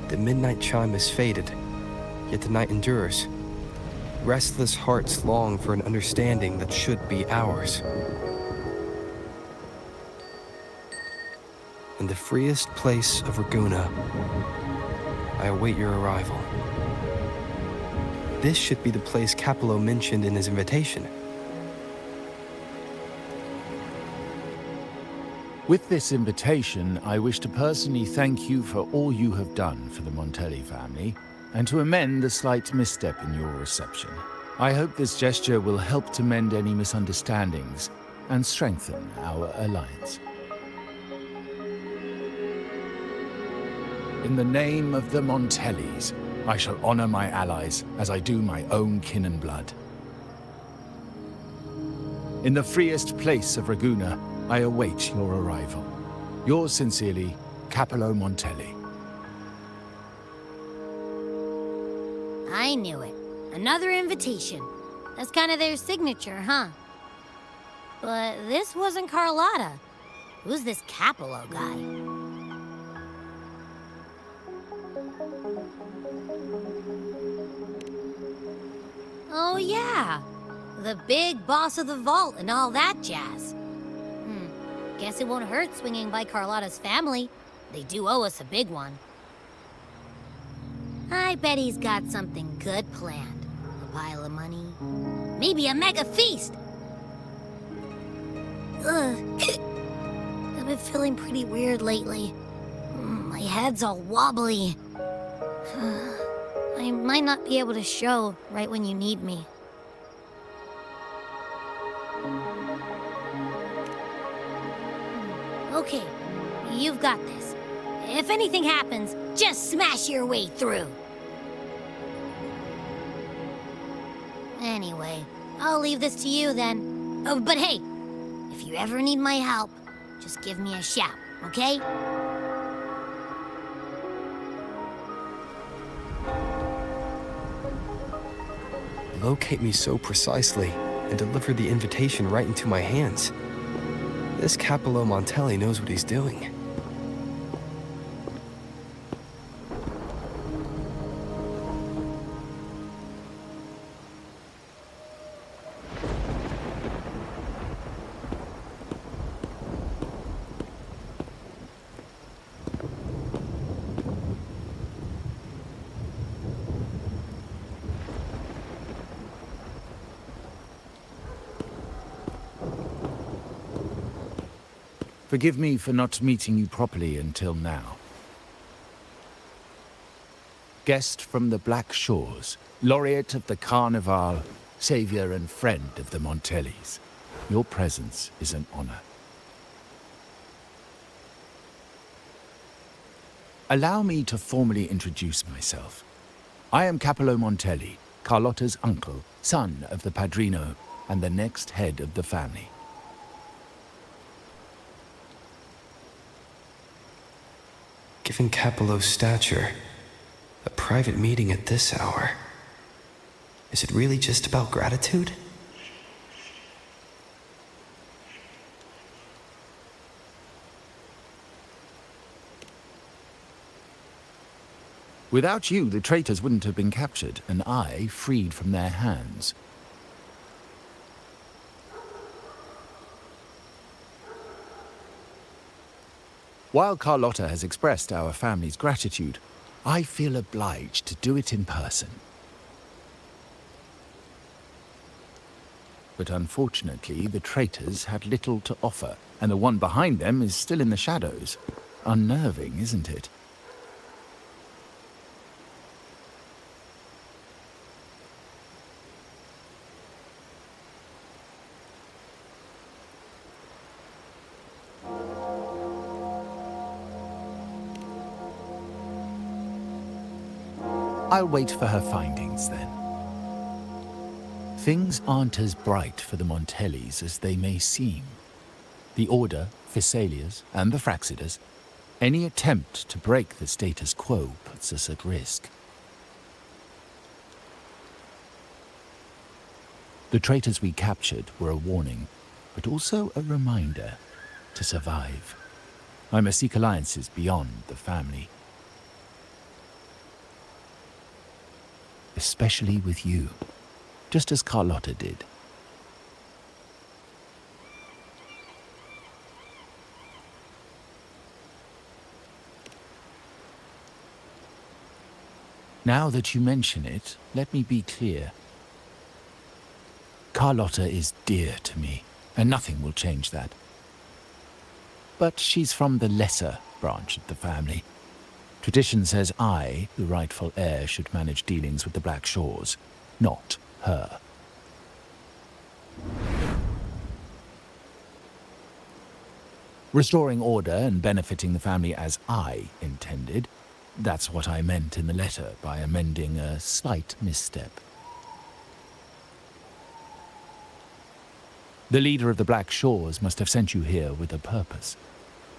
The midnight chime is faded, yet the night endures. Restless hearts long for an understanding that should be ours. In the freest place of Raguna, I await your arrival. This should be the place Capello mentioned in his invitation. With this invitation, I wish to personally thank you for all you have done for the Montelli family, and to amend the slight misstep in your reception. I hope this gesture will help to mend any misunderstandings and strengthen our alliance. In the name of the Montellis, I shall honor my allies as I do my own kin and blood. In the freest place of Raguna, I await your arrival. Yours sincerely, Capello Montelli. I knew it. Another invitation. That's kind of their signature, huh? But this wasn't Carlotta. Who's this Capello guy? Oh yeah, the big boss of the vault and all that jazz. Guess it won't hurt swinging by Carlotta's family. They do owe us a big one. I bet he's got something good planned. A pile of money. Maybe a mega feast! Ugh. I've been feeling pretty weird lately. My head's all wobbly. I might not be able to show right when you need me. Okay, you've got this. If anything happens, just smash your way through. Anyway, I'll leave this to you then. Oh, but hey, if you ever need my help, just give me a shout, okay? Locate me so precisely and deliver the invitation right into my hands. This Capello Montelli knows what he's doing. Forgive me for not meeting you properly until now. Guest from the Black Shores, laureate of the Carnival, savior and friend of the Montellis. Your presence is an honor. Allow me to formally introduce myself. I am Capello Montelli, Carlotta's uncle, son of the Padrino, and the next head of the family. Given Capello's stature, a private meeting at this hour. Is it really just about gratitude? Without you, the traitors wouldn't have been captured, and I freed from their hands. While Carlotta has expressed our family's gratitude, I feel obliged to do it in person. But unfortunately, the traitors had little to offer, and the one behind them is still in the shadows. Unnerving, isn't it? I'll wait for her findings, then. Things aren't as bright for the Montellis as they may seem. The Order, Physaelias, and the Fraxidas, any attempt to break the status quo puts us at risk. The traitors we captured were a warning, but also a reminder to survive. I must seek alliances beyond the family. especially with you, just as Carlotta did. Now that you mention it, let me be clear. Carlotta is dear to me, and nothing will change that. But she's from the lesser branch of the family. Tradition says I, the rightful heir, should manage dealings with the Black Shores, not her. Restoring order and benefiting the family as I intended, that's what I meant in the letter by amending a slight misstep. The leader of the Black Shores must have sent you here with a purpose.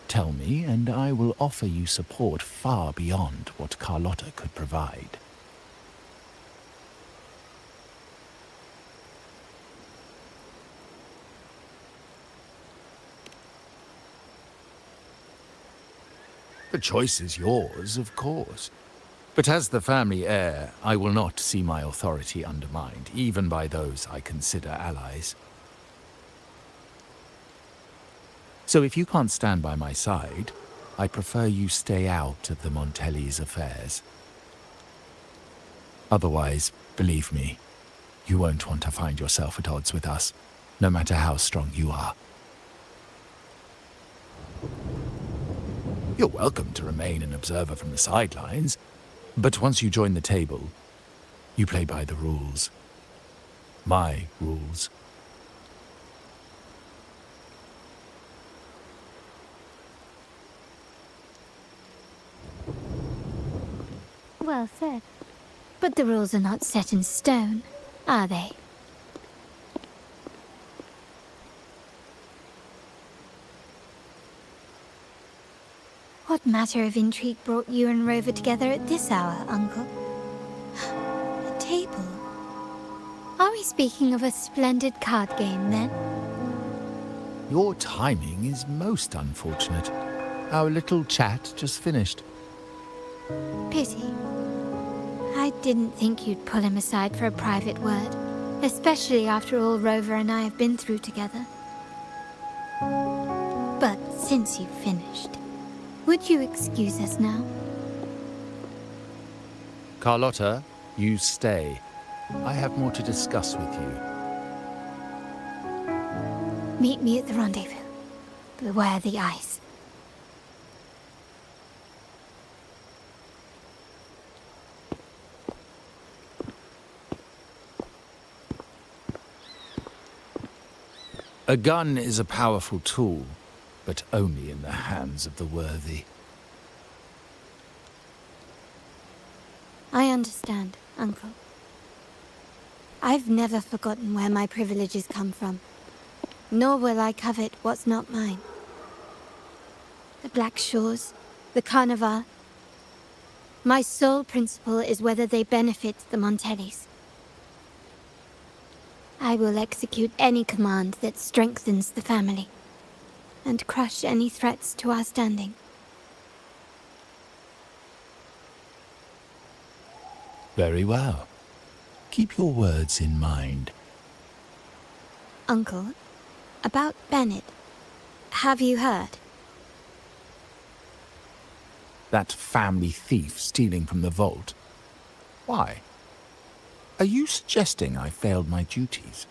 Tell me, and I will offer you support far beyond what Carlotta could provide. The choice is yours, of course. But as the family heir, I will not see my authority undermined, even by those I consider allies. So if you can't stand by my side, I prefer you stay out of the Montelli's affairs. Otherwise, believe me, you won't want to find yourself at odds with us, no matter how strong you are. You're welcome to remain an observer from the sidelines, but once you join the table, you play by the rules. My rules. Well said. But the rules are not set in stone, are they? What matter of intrigue brought you and Rover together at this hour, Uncle? A table? Are we speaking of a splendid card game, then? Your timing is most unfortunate. Our little chat just finished. Pity. I didn't think you'd pull him aside for a private word, especially after all Rover and I have been through together. But since you've finished, would you excuse us now? Carlotta, you stay. I have more to discuss with you. Meet me at the rendezvous. Beware the ice. A gun is a powerful tool, but only in the hands of the worthy. I understand, Uncle. I've never forgotten where my privileges come from, nor will I covet what's not mine. The Black Shores, the Carnival. My sole principle is whether they benefit the Montellis. I will execute any command that strengthens the family, and crush any threats to our standing. Very well. Keep your words in mind. Uncle, about Bennett, have you heard? That family thief stealing from the vault. Why? Are you suggesting I failed my duties?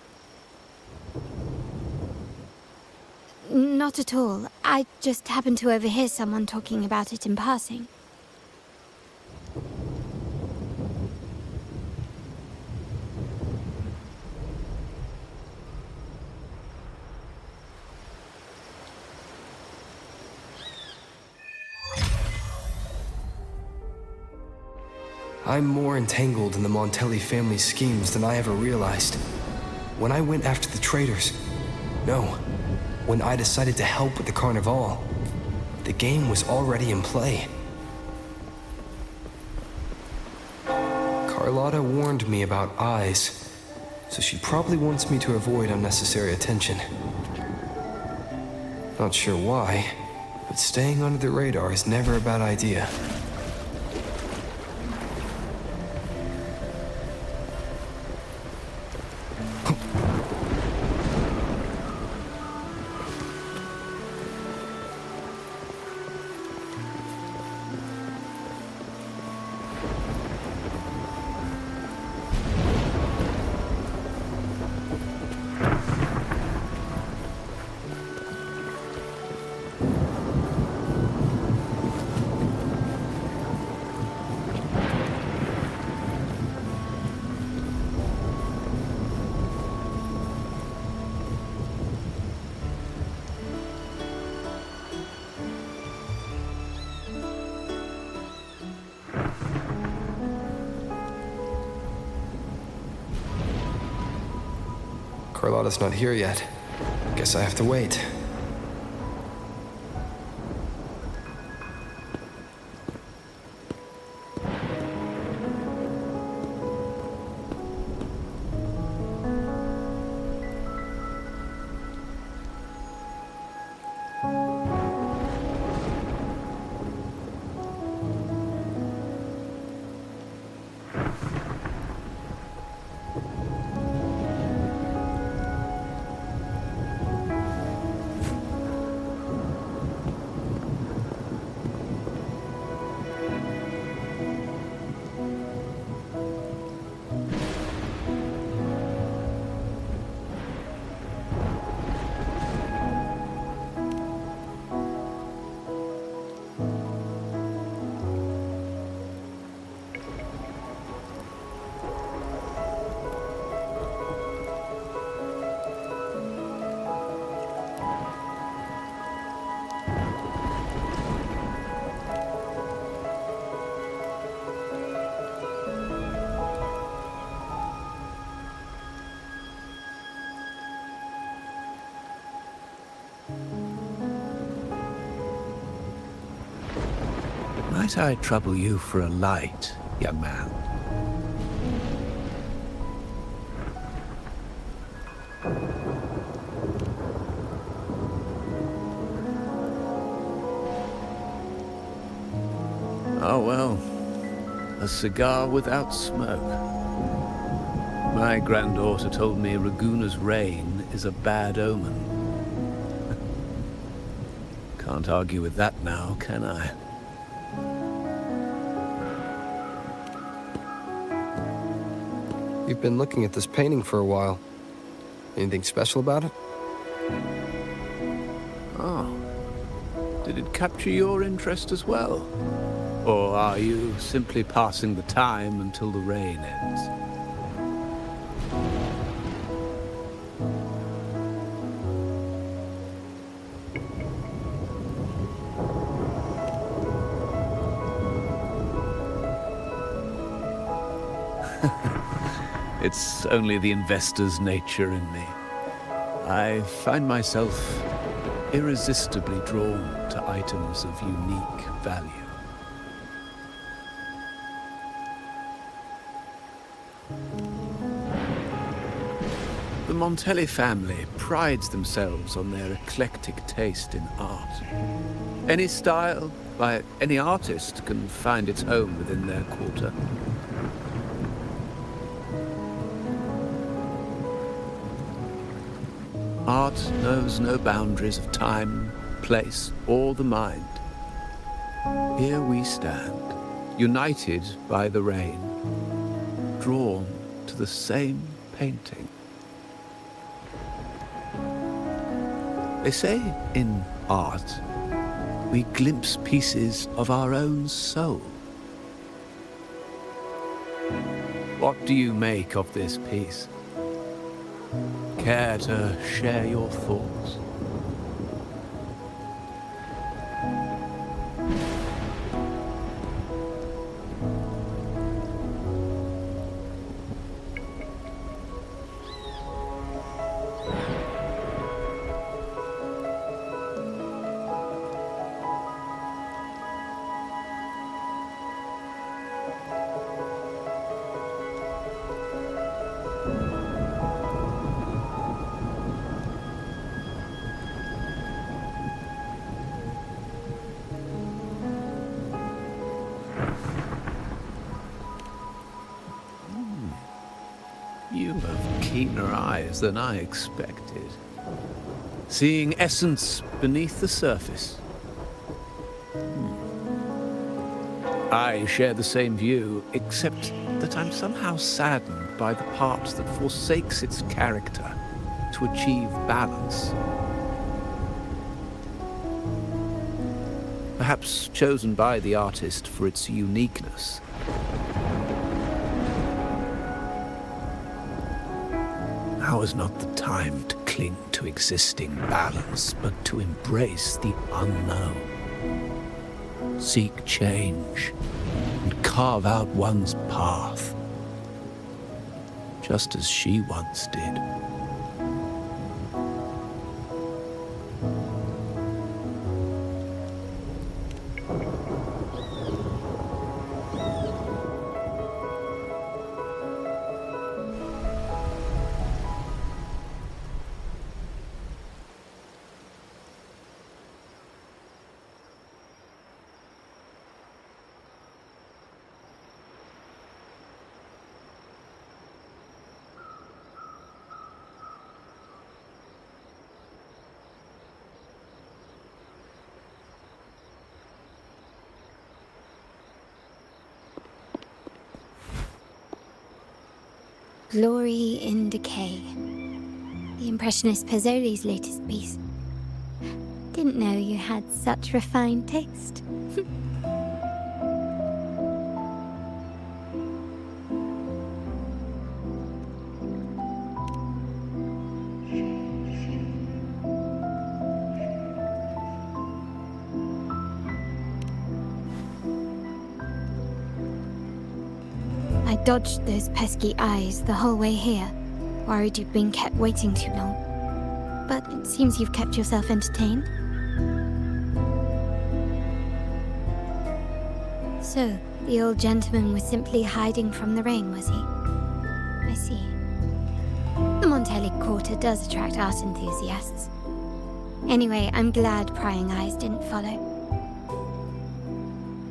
Not at all. I just happened to overhear someone talking about it in passing. I'm more entangled in the Montelli family schemes than I ever realized. When I went after the traitors, no, when I decided to help with the Carnival, the game was already in play. Carlotta warned me about eyes, so she probably wants me to avoid unnecessary attention. Not sure why, but staying under the radar is never a bad idea. Carlotta's not here yet. Guess I have to wait. Might I trouble you for a light, young man? Oh well, a cigar without smoke. My granddaughter told me Raguna's rain is a bad omen. Can't argue with that now, can I? You've been looking at this painting for a while. Anything special about it? Oh. Did it capture your interest as well? Or are you simply passing the time until the rain ends? It's only the investor's nature in me. I find myself irresistibly drawn to items of unique value. The Montelli family prides themselves on their eclectic taste in art. Any style, by any artist, can find its home within their quarter. Art knows no boundaries of time, place, or the mind. Here we stand, united by the rain, drawn to the same painting. They say in art, we glimpse pieces of our own soul. What do you make of this piece? Care to share your thoughts? You have keener eyes than I expected. Seeing essence beneath the surface. I share the same view, except that I'm somehow saddened by the part that forsakes its character to achieve balance. Perhaps chosen by the artist for its uniqueness. Now is not the time to cling to existing balance, but to embrace the unknown. Seek change and carve out one's path, just as she once did. Glory in Decay. The Impressionist Pazzoli's latest piece. Didn't know you had such refined taste. I dodged those pesky eyes the whole way here, worried you'd been kept waiting too long. But it seems you've kept yourself entertained. So, the old gentleman was simply hiding from the rain, was he? I see. The Montelli Quarter does attract art enthusiasts. Anyway, I'm glad prying eyes didn't follow.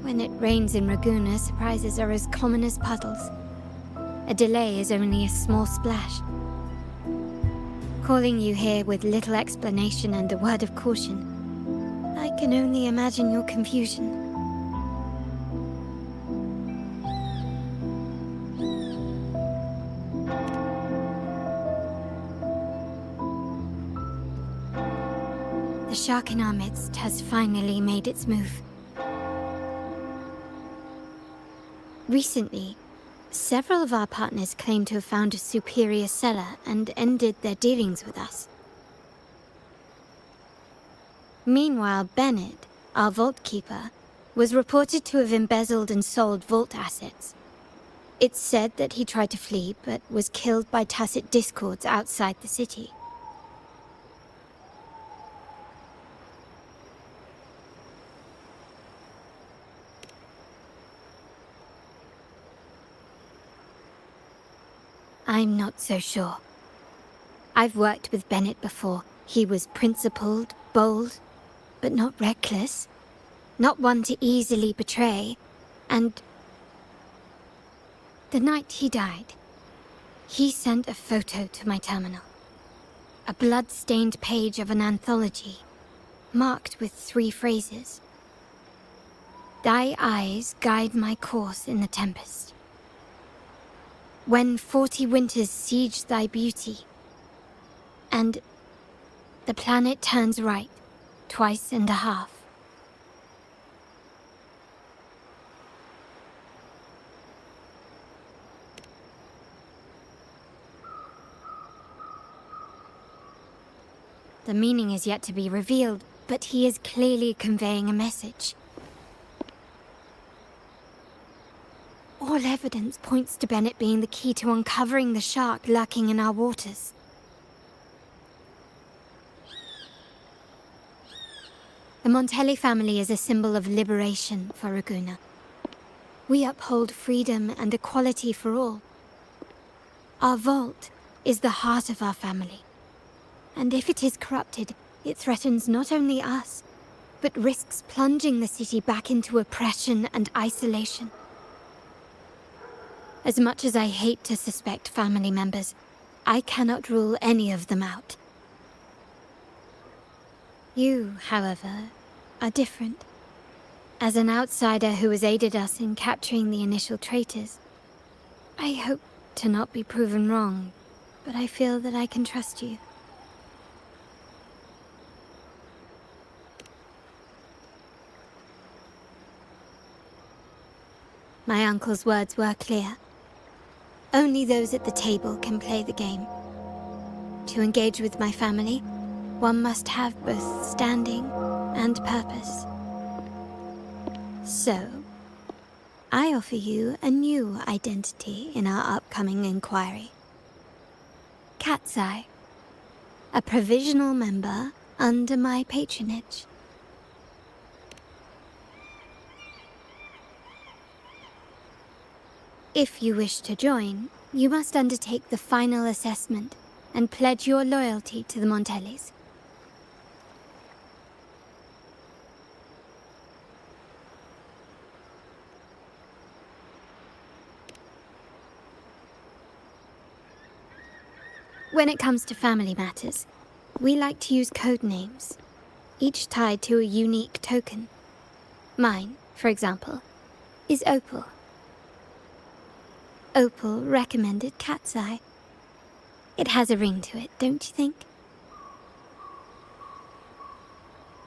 When it rains in Ragusa, surprises are as common as puddles. A delay is only a small splash. Calling you here with little explanation and a word of caution, I can only imagine your confusion. The shark in our midst has finally made its move. Recently, several of our partners claim to have found a superior cellar and ended their dealings with us. Meanwhile, Bennett, our vault keeper, was reported to have embezzled and sold vault assets. It's said that he tried to flee, but was killed by tacit discords outside the city. I'm not so sure. I've worked with Bennett before. He was principled, bold, but not reckless. Not one to easily betray. And the night he died, he sent a photo to my terminal. A blood-stained page of an anthology, marked with 3 phrases. Thy eyes guide my course in the tempest. When 40 winters siege thy beauty, and the planet turns right, twice and a half. The meaning is yet to be revealed, but he is clearly conveying a message. All evidence points to Bennett being the key to uncovering the shark lurking in our waters. The Montelli family is a symbol of liberation for Ragusa. We uphold freedom and equality for all. Our vault is the heart of our family. And if it is corrupted, it threatens not only us, but risks plunging the city back into oppression and isolation. As much as I hate to suspect family members, I cannot rule any of them out. You, however, are different. As an outsider who has aided us in capturing the initial traitors, I hope to not be proven wrong, but I feel that I can trust you. My uncle's words were clear. Only those at the table can play the game. To engage with my family, one must have both standing and purpose. So, I offer you a new identity in our upcoming inquiry. Cat's Eye, a provisional member under my patronage. If you wish to join, you must undertake the final assessment and pledge your loyalty to the Montellis. When it comes to family matters, we like to use code names, each tied to a unique token. Mine, for example, is Opal. Opal recommended Cat's Eye. It has a ring to it, don't you think?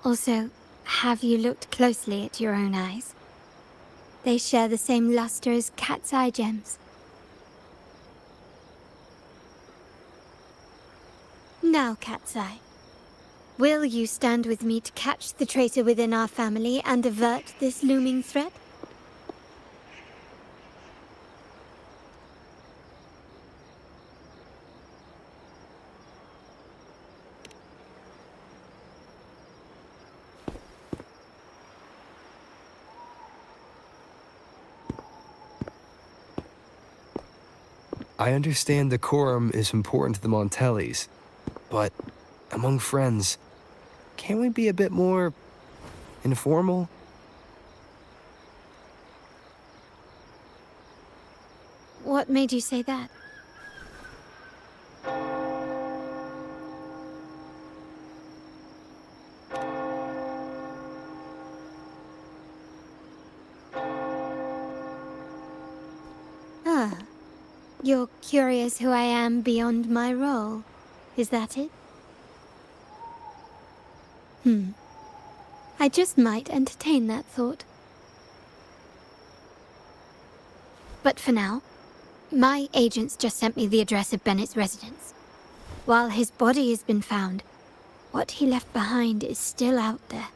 Also, have you looked closely at your own eyes? They share the same luster as Cat's Eye gems. Now, Cat's Eye, will you stand with me to catch the traitor within our family and avert this looming threat? I understand decorum is important to the Montellis, but among friends, can't we be a bit more informal? What made you say that? Ah, you're curious who I am beyond my role. Is that it? I just might entertain that thought. But for now, my agents just sent me the address of Bennett's residence. While his body has been found, what he left behind is still out there.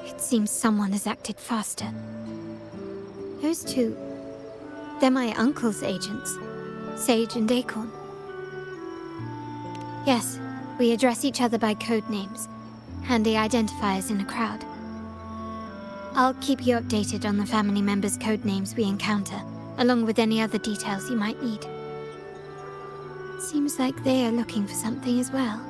It seems someone has acted faster. Those two, they're my uncle's agents, Sage and Acorn. Yes, we address each other by code names, handy identifiers in a crowd. I'll keep you updated on the family members' code names we encounter, along with any other details you might need. Seems like they are looking for something as well.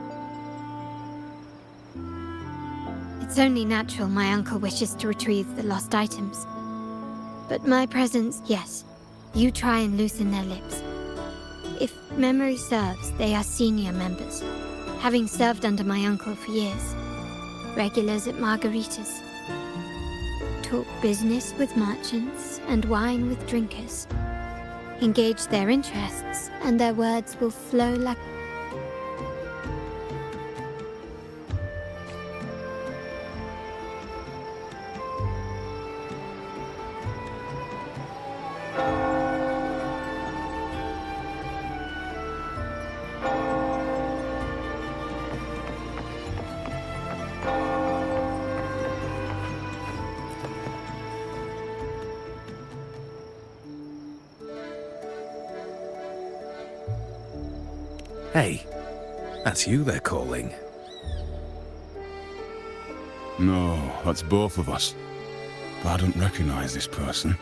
It's only natural my uncle wishes to retrieve the lost items. But my presence, yes, you try and loosen their lips. If memory serves, they are senior members, having served under my uncle for years. Regulars at Margarita's. Talk business with merchants and wine with drinkers. Engage their interests, and their words will flow like... Hey, that's you they're calling. No, that's both of us. But I don't recognize this person.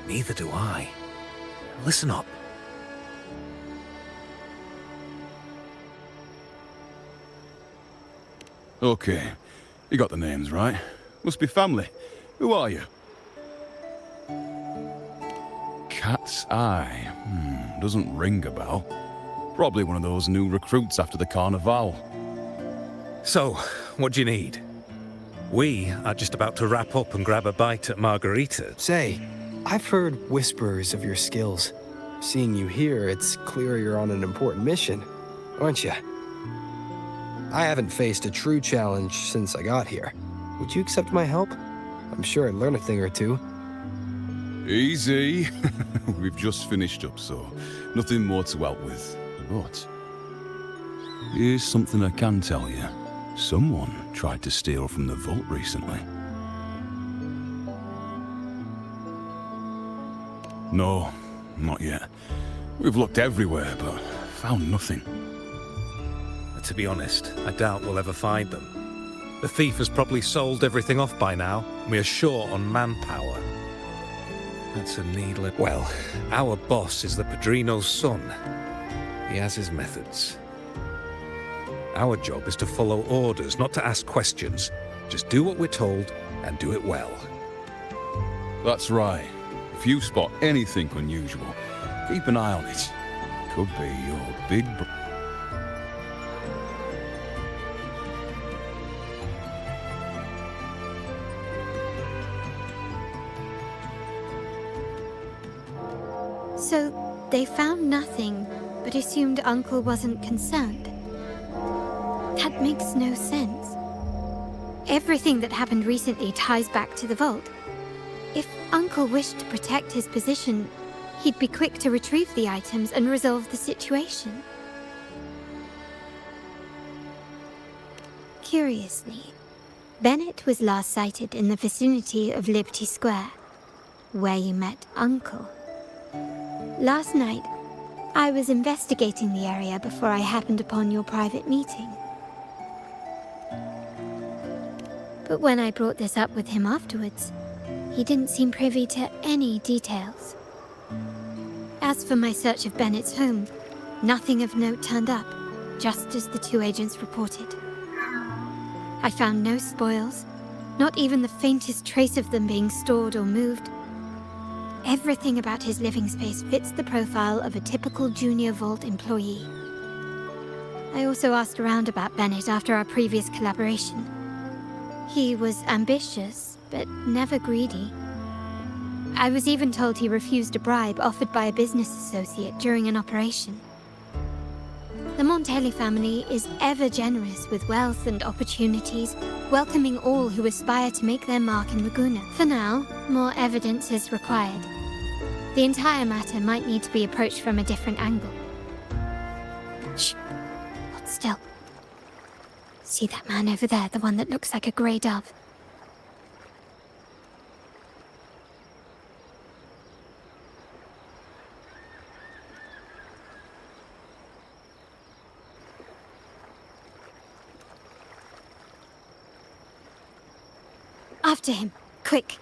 Neither do I. Listen up. Okay, you got the names right. Must be family. Who are you? Cat's Eye. Doesn't ring a bell. Probably one of those new recruits after the Carnival. So, what do you need? We are just about to wrap up and grab a bite at Margarita. Say, I've heard whispers of your skills. Seeing you here, it's clear you're on an important mission, aren't you? I haven't faced a true challenge since I got here. Would you accept my help? I'm sure I'd learn a thing or two. Easy. We've just finished up, so nothing more to help with. But here's something I can tell you. Someone tried to steal from the vault recently. No, not yet. We've looked everywhere, but found nothing. To be honest, I doubt we'll ever find them. The thief has probably sold everything off by now. We are short on manpower. That's a needle. Well, our boss is the Padrino's son. He has his methods. Our job is to follow orders, not to ask questions. Just do what we're told, and do it well. That's right. If you spot anything unusual, keep an eye on it. Could be your big So, they found nothing, but assumed Uncle wasn't concerned. That makes no sense. Everything that happened recently ties back to the vault. If Uncle wished to protect his position, he'd be quick to retrieve the items and resolve the situation. Curiously, Bennett was last sighted in the vicinity of Liberty Square, where you met Uncle. Last night, I was investigating the area before I happened upon your private meeting. But when I brought this up with him afterwards, he didn't seem privy to any details. As for my search of Bennett's home, nothing of note turned up, just as the two agents reported. I found no spoils, not even the faintest trace of them being stored or moved. Everything about his living space fits the profile of a typical Junior Vault employee. I also asked around about Bennett after our previous collaboration. He was ambitious, but never greedy. I was even told he refused a bribe offered by a business associate during an operation. The Montelli family is ever generous with wealth and opportunities, welcoming all who aspire to make their mark in Laguna. For now, more evidence is required. The entire matter might need to be approached from a different angle. Shh! Hold still. See that man over there, the one that looks like a grey dove? After him, quick!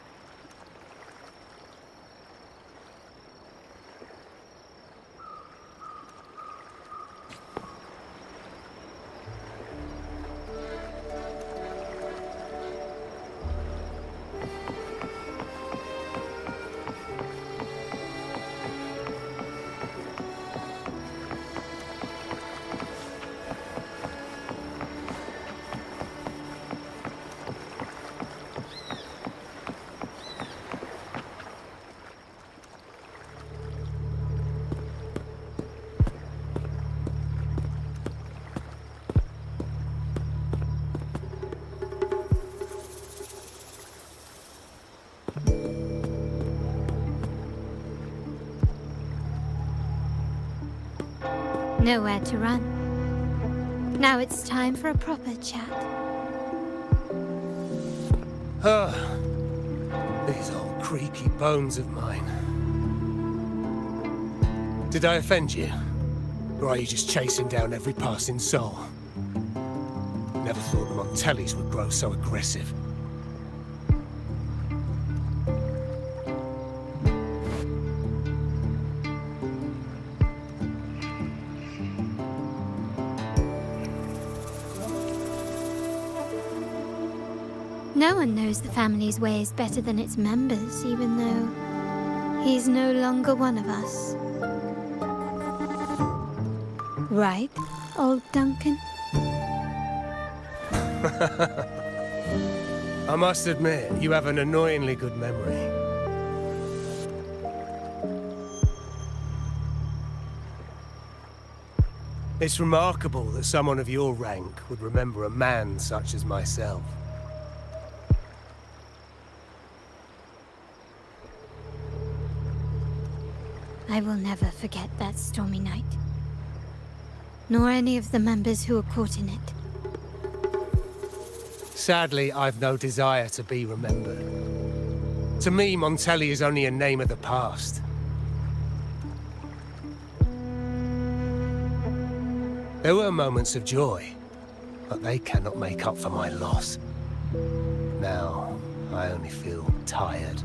Nowhere to run. Now it's time for a proper chat. These old creaky bones of mine. Did I offend you? Or are you just chasing down every passing soul? Never thought the Montellis would grow so aggressive. No one knows the family's ways better than its members, even though he's no longer one of us. Right, old Duncan? I must admit, you have an annoyingly good memory. It's remarkable that someone of your rank would remember a man such as myself. I will never forget that stormy night. Nor any of the members who were caught in it. Sadly, I've no desire to be remembered. To me, Montelli is only a name of the past. There were moments of joy, but they cannot make up for my loss. Now, I only feel tired.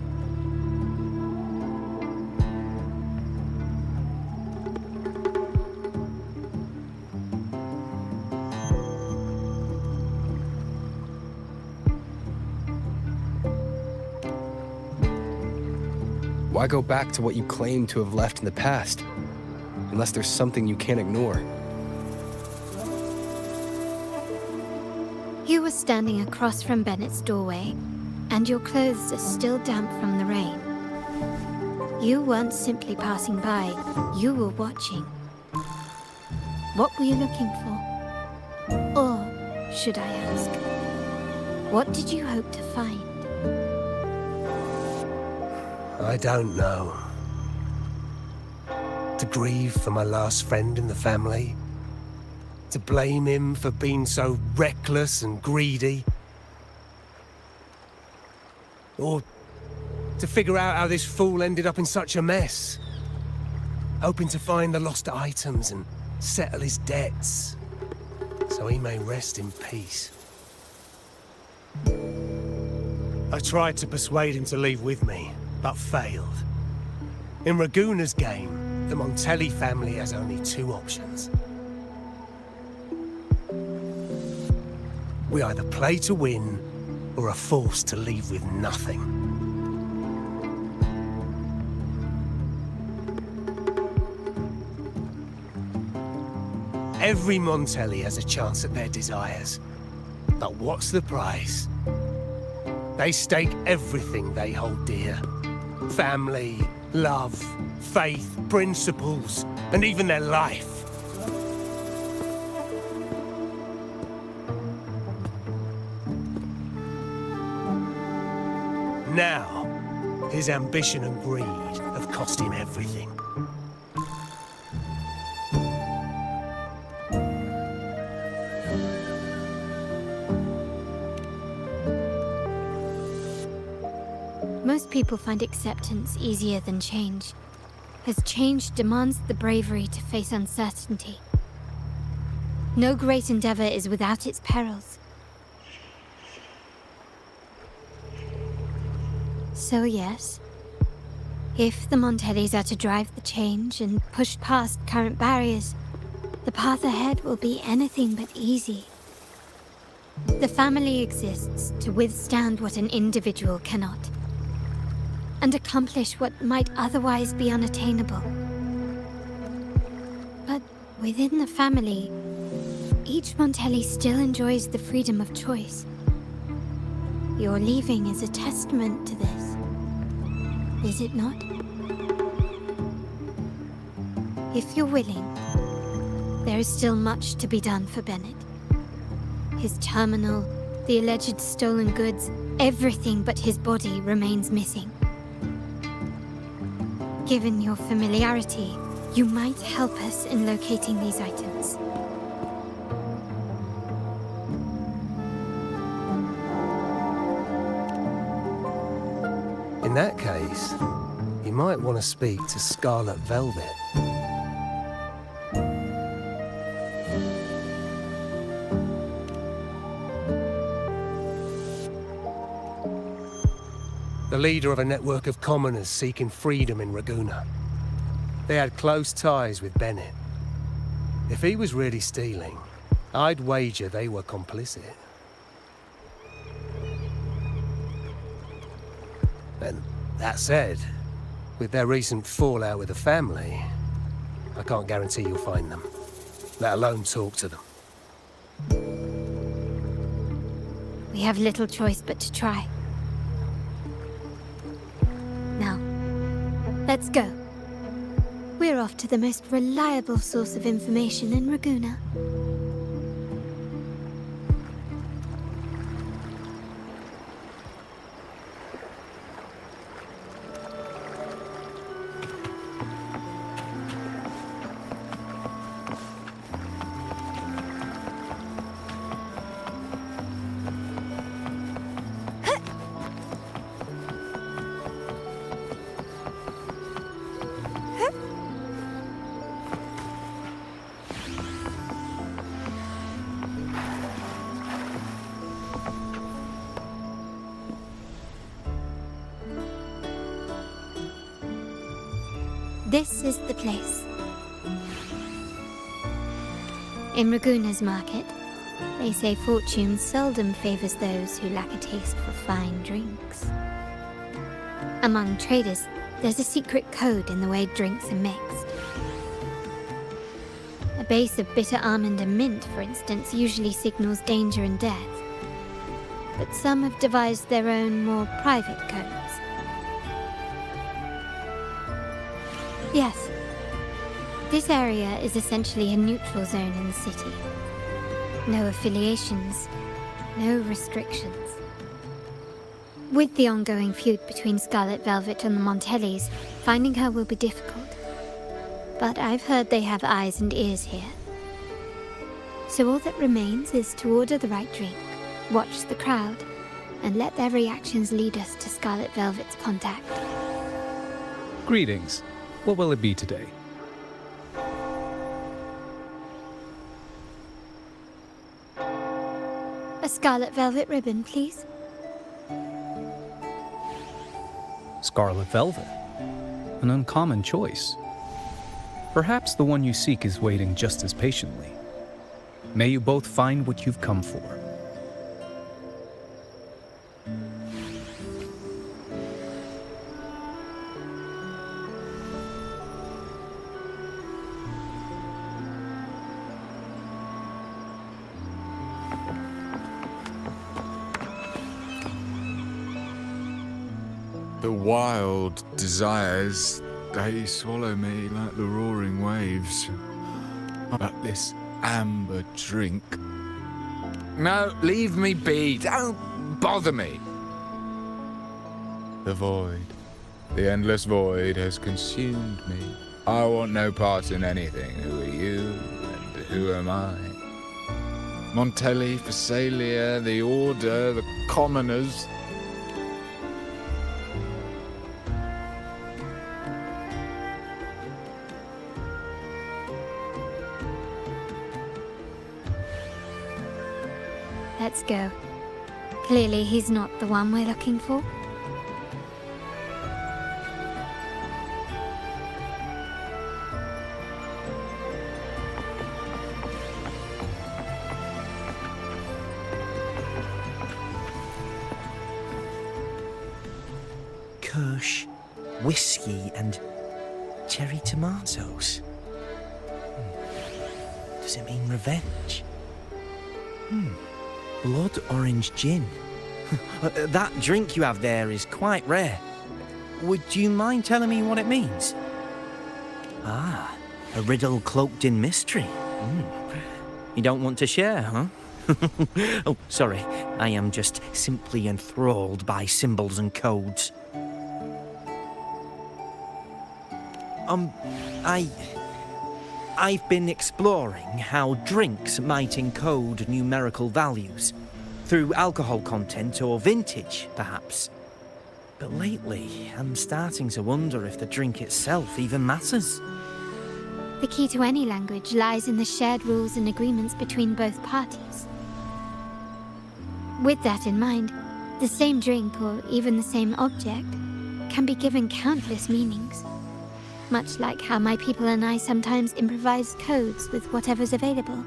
Why go back to what you claim to have left in the past? Unless there's something you can't ignore. You were standing across from Bennett's doorway, and your clothes are still damp from the rain. You weren't simply passing by, you were watching. What were you looking for? Or, should I ask, what did you hope to find? I don't know. To grieve for my last friend in the family? To blame him for being so reckless and greedy? Or to figure out how this fool ended up in such a mess? Hoping to find the lost items and settle his debts, so he may rest in peace. I tried to persuade him to leave with me, but failed. In Raguna's game, the Montelli family has only two options. We either play to win, or are forced to leave with nothing. Every Montelli has a chance at their desires. But what's the price? They stake everything they hold dear. Family, love, faith, principles, and even their life. Now, his ambition and greed have cost him everything. Most people find acceptance easier than change, as change demands the bravery to face uncertainty. No great endeavor is without its perils. So yes, if the Montellis are to drive the change and push past current barriers, the path ahead will be anything but easy. The family exists to withstand what an individual cannot, and accomplish what might otherwise be unattainable. But within the family, each Montelli still enjoys the freedom of choice. Your leaving is a testament to this, is it not? If you're willing, there is still much to be done for Bennett. His terminal, the alleged stolen goods, everything but his body remains missing. Given your familiarity, you might help us in locating these items. In that case, you might want to speak to Scarlet Velvet. The leader of a network of commoners seeking freedom in Raguna. They had close ties with Bennett. If he was really stealing, I'd wager they were complicit. And that said, with their recent fallout with the family, I can't guarantee you'll find them, let alone talk to them. We have little choice but to try. Now, let's go. We're off to the most reliable source of information in Raguna. This is the place. In Raguna's market, they say fortune seldom favors those who lack a taste for fine drinks. Among traders, there's a secret code in the way drinks are mixed. A base of bitter almond and mint, for instance, usually signals danger and death. But some have devised their own, more private codes. Yes, this area is essentially a neutral zone in the city. No affiliations, no restrictions. With the ongoing feud between Scarlet Velvet and the Montellis, finding her will be difficult. But I've heard they have eyes and ears here. So all that remains is to order the right drink, watch the crowd, and let their reactions lead us to Scarlet Velvet's contact. Greetings. What will it be today? A Scarlet Velvet ribbon, please. Scarlet Velvet. An uncommon choice. Perhaps the one you seek is waiting just as patiently. May you both find what you've come for. The wild desires, they swallow me like the roaring waves. But this amber drink... No, leave me be. Don't bother me. The void, the endless void has consumed me. I want no part in anything. Who are you and who am I? Montelli, Phasalia, the Order, the Commoners... Let's go. Clearly he's not the one we're looking for. Kirsch, whiskey, and cherry tomatoes. Does it mean revenge? Blood orange gin. That drink you have there is quite rare. Would you mind telling me what it means? Ah, a riddle cloaked in mystery. You don't want to share, huh? Oh, sorry. I am just simply enthralled by symbols and codes. I've been exploring how drinks might encode numerical values, through alcohol content or vintage, perhaps. But lately, I'm starting to wonder if the drink itself even matters. The key to any language lies in the shared rules and agreements between both parties. With that in mind, the same drink or even the same object can be given countless meanings. Much like how my people and I sometimes improvise codes with whatever's available.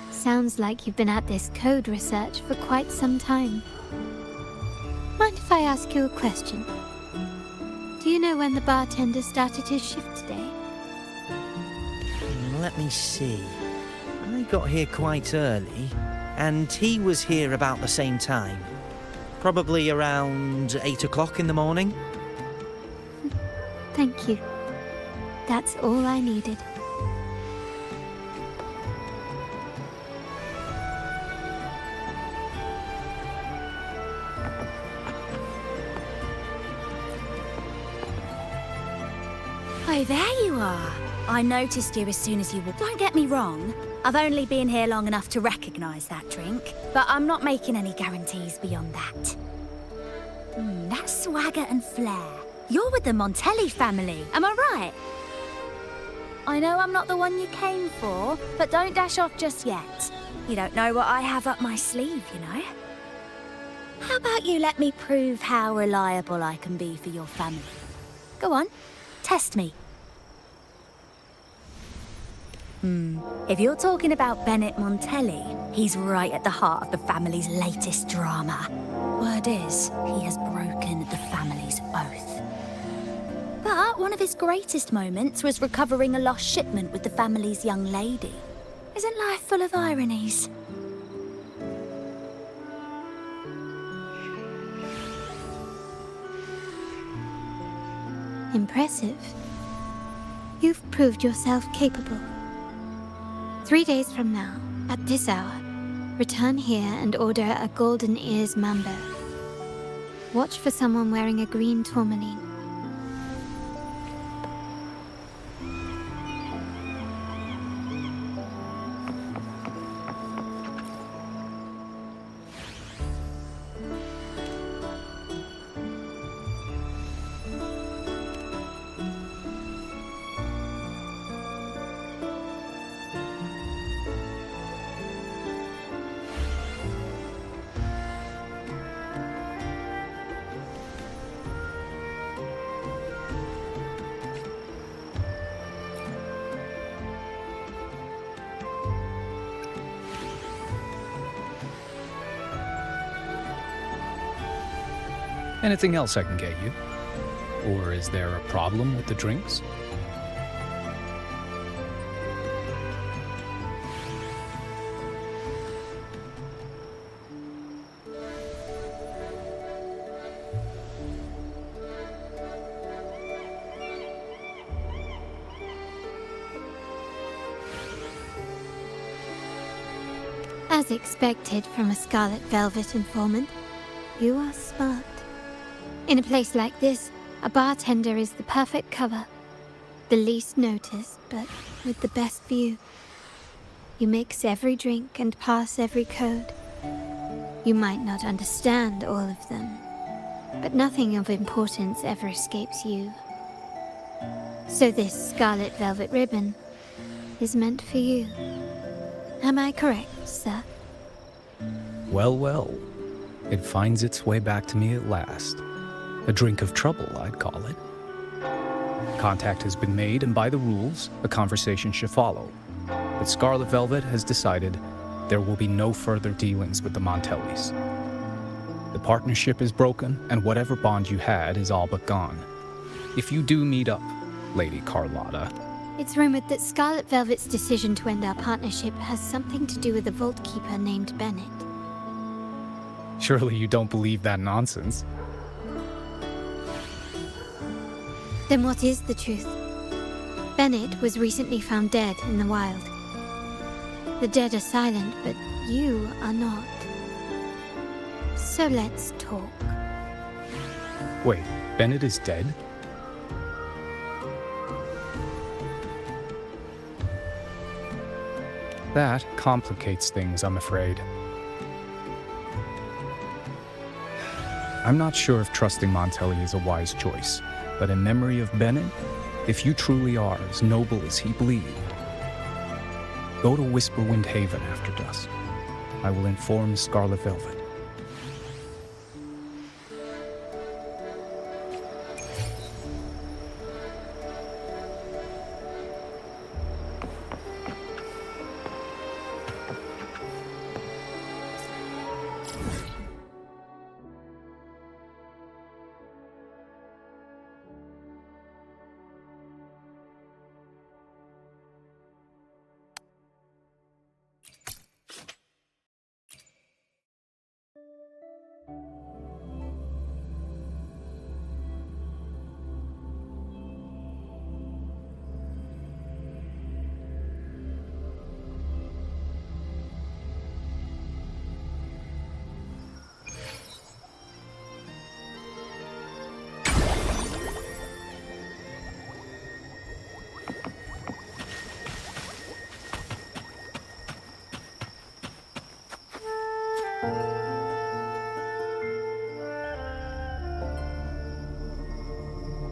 Sounds like you've been at this code research for quite some time. Mind if I ask you a question? Do you know when the bartender started his shift today? Let me see. I got here quite early. And he was here about the same time. Probably around 8 o'clock in the morning. Thank you. That's all I needed. Oh, there you are. I noticed you as soon as you walked. Don't get me wrong. I've only been here long enough to recognise that drink, but I'm not making any guarantees beyond that. That swagger and flair. You're with the Montelli family, am I right? I know I'm not the one you came for, but don't dash off just yet. You don't know what I have up my sleeve, you know? How about you let me prove how reliable I can be for your family? Go on, test me. If you're talking about Bennett Montelli, he's right at the heart of the family's latest drama. Word is, he has broken the family's oath. But one of his greatest moments was recovering a lost shipment with the family's young lady. Isn't life full of ironies? Impressive. You've proved yourself capable. 3 days from now, at this hour, return here and order a golden ears mambo. Watch for someone wearing a green tourmaline. Anything else I can get you? Or is there a problem with the drinks? As expected from a Scarlet Velvet informant, you are smart. In a place like this, a bartender is the perfect cover. The least noticed, but with the best view. You mix every drink and pass every code. You might not understand all of them, but nothing of importance ever escapes you. So this Scarlet Velvet ribbon is meant for you. Am I correct, sir? Well, well. It finds its way back to me at last. A drink of trouble, I'd call it. Contact has been made, and by the rules, a conversation should follow. But Scarlet Velvet has decided there will be no further dealings with the Montellis. The partnership is broken, and whatever bond you had is all but gone. If you do meet up, Lady Carlotta... It's rumored that Scarlet Velvet's decision to end our partnership has something to do with a vault keeper named Bennett. Surely you don't believe that nonsense. Then what is the truth? Bennett was recently found dead in the wild. The dead are silent, but you are not. So let's talk. Wait, Bennett is dead? That complicates things, I'm afraid. I'm not sure if trusting Montelli is a wise choice, but in memory of Bennett, if you truly are as noble as he believed, go to Whisperwind Haven after dusk. I will inform Scarlet Velvet.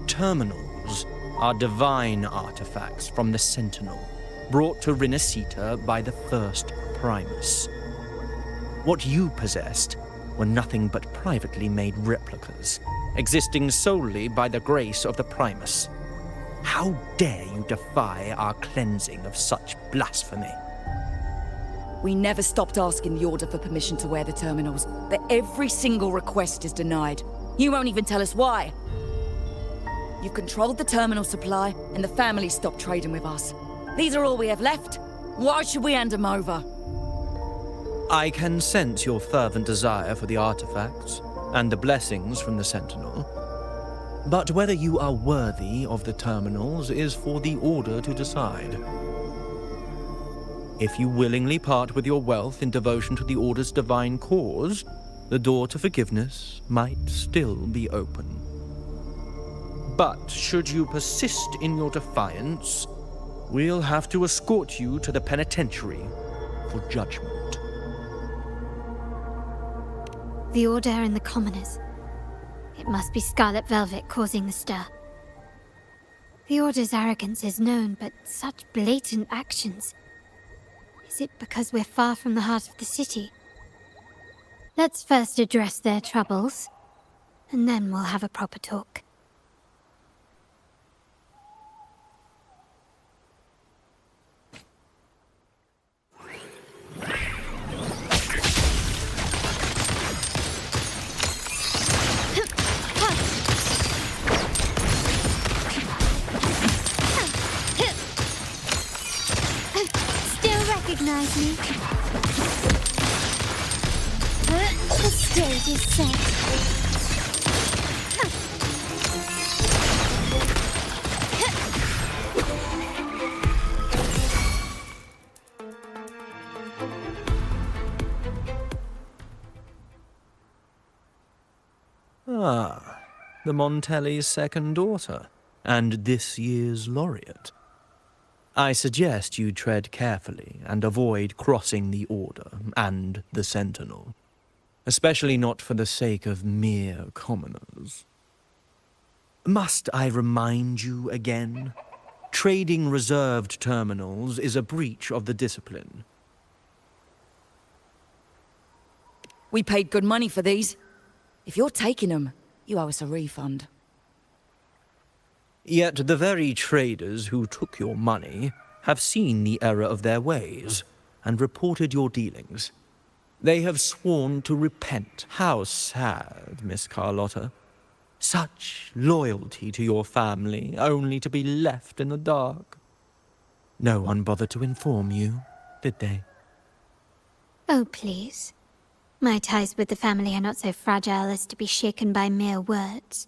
Terminals are divine artifacts from the Sentinel. brought to Rinascita by the first Primus. What you possessed were nothing but privately made replicas, existing solely by the grace of the Primus. How dare you defy our cleansing of such blasphemy? We never stopped asking the Order for permission to wear the terminals, but every single request is denied. You won't even tell us why. You've controlled the terminal supply, and the family stopped trading with us. These are all we have left. Why should we hand them over? I can sense your fervent desire for the artifacts and the blessings from the Sentinel. But whether you are worthy of the terminals is for the Order to decide. If you willingly part with your wealth in devotion to the Order's divine cause, the door to forgiveness might still be open. But should you persist in your defiance, we'll have to escort you to the penitentiary for judgment. The Order and the commoners. It must be Scarlet Velvet causing the stir. The Order's arrogance is known, but such blatant actions. Is it because we're far from the heart of the city? Let's first address their troubles, and then we'll have a proper talk. Recognize me? The stage is set. Ah, the Montelli's second daughter, and this year's laureate. I suggest you tread carefully and avoid crossing the Order and the Sentinel, especially not for the sake of mere commoners. Must I remind you again? Trading reserved terminals is a breach of the discipline. We paid good money for these. If you're taking them, you owe us a refund. Yet the very traders who took your money have seen the error of their ways and reported your dealings. They have sworn to repent. How sad, Miss Carlotta. Such loyalty to your family, only to be left in the dark. No one bothered to inform you, did they? Oh, please. My ties with the family are not so fragile as to be shaken by mere words.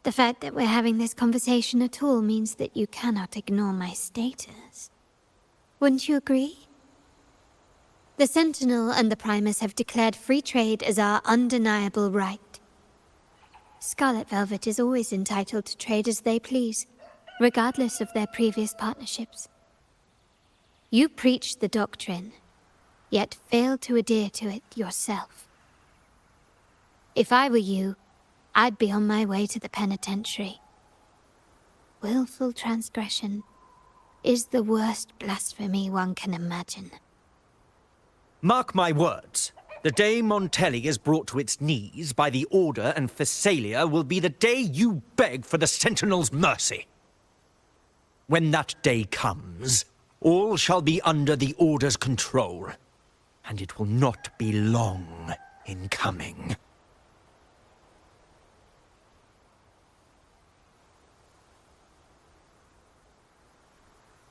The fact that we're having this conversation at all means that you cannot ignore my status. Wouldn't you agree? The Sentinel and the Primus have declared free trade as our undeniable right. Scarlet Velvet is always entitled to trade as they please, regardless of their previous partnerships. You preach the doctrine, yet fail to adhere to it yourself. If I were you, I'd be on my way to the penitentiary. Willful transgression is the worst blasphemy one can imagine. Mark my words. The day Montelli is brought to its knees by the Order and Phasalia will be the day you beg for the Sentinel's mercy. When that day comes, all shall be under the Order's control, and it will not be long in coming.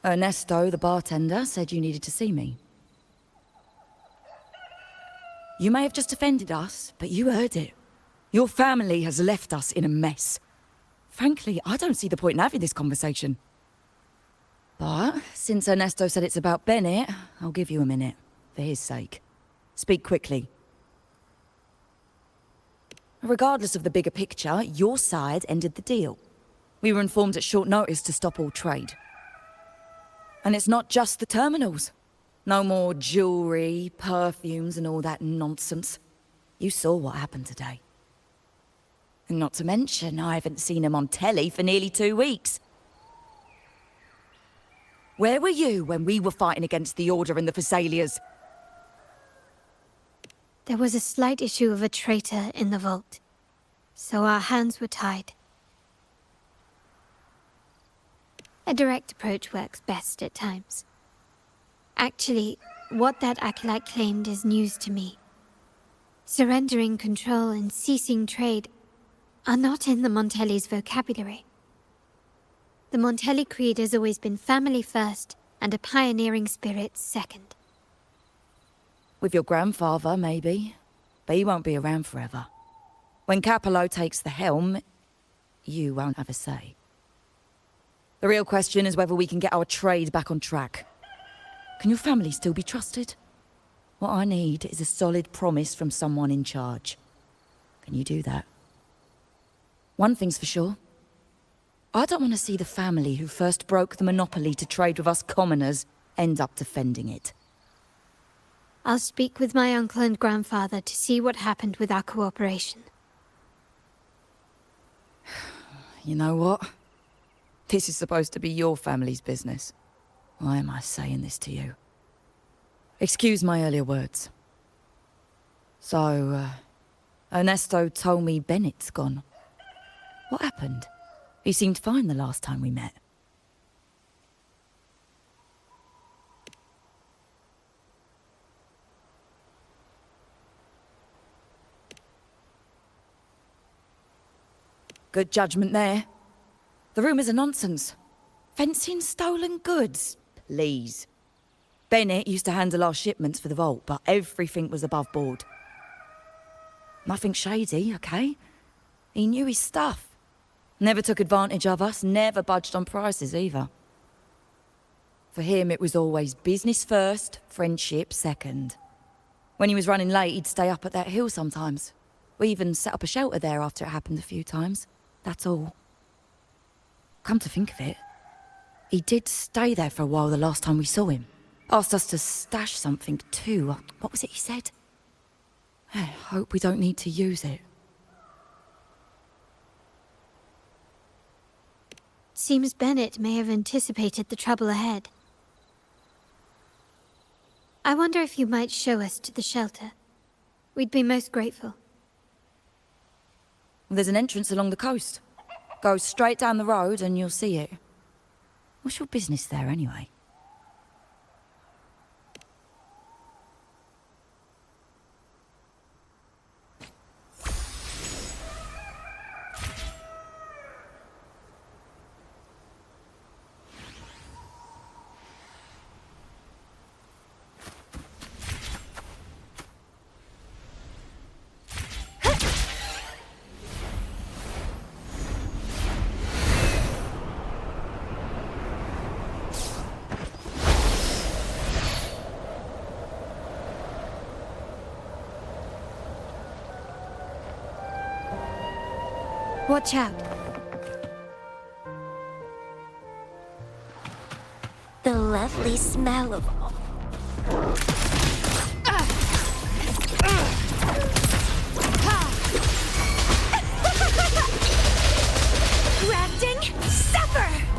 Ernesto, the bartender, said you needed to see me. You may have just offended us, but you heard it. Your family has left us in a mess. Frankly, I don't see the point in having this conversation. But since Ernesto said it's about Bennett, I'll give you a minute, for his sake. Speak quickly. Regardless of the bigger picture, your side ended the deal. We were informed at short notice to stop all trade. And it's not just the terminals. No more jewelry, perfumes, and all that nonsense. You saw what happened today. And not to mention, I haven't seen him on telly for nearly 2 weeks. Where were you when we were fighting against the Order and the Pharsalias? There was a slight issue of a traitor in the vault, so our hands were tied. A direct approach works best at times. Actually, what that acolyte claimed is news to me. Surrendering control and ceasing trade are not in the Montelli's vocabulary. The Montelli creed has always been family first and a pioneering spirit second. With your grandfather, maybe. But he won't be around forever. When Capello takes the helm, you won't have a say. The real question is whether we can get our trade back on track. Can your family still be trusted? What I need is a solid promise from someone in charge. Can you do that? One thing's for sure. I don't want to see the family who first broke the monopoly to trade with us commoners end up defending it. I'll speak with my uncle and grandfather to see what happened with our cooperation. You know what? This is supposed to be your family's business. Why am I saying this to you? Excuse my earlier words. So, Ernesto told me Bennett's gone. What happened? He seemed fine the last time we met. Good judgment there. The rumours are nonsense. Fencing stolen goods, please. Bennett used to handle our shipments for the vault, but everything was above board. Nothing shady, okay? He knew his stuff. Never took advantage of us, never budged on prices either. For him, it was always business first, friendship second. When he was running late, he'd stay up at that hill sometimes. We even set up a shelter there after it happened a few times. That's all. Come to think of it, he did stay there for a while the last time we saw him. Asked us to stash something too. What was it he said? I hope we don't need to use it. Seems Bennett may have anticipated the trouble ahead. I wonder if you might show us to the shelter. We'd be most grateful. There's an entrance along the coast. Go straight down the road and you'll see it. What's your business there anyway? Watch out. The lovely smell of... Grafting, suffer!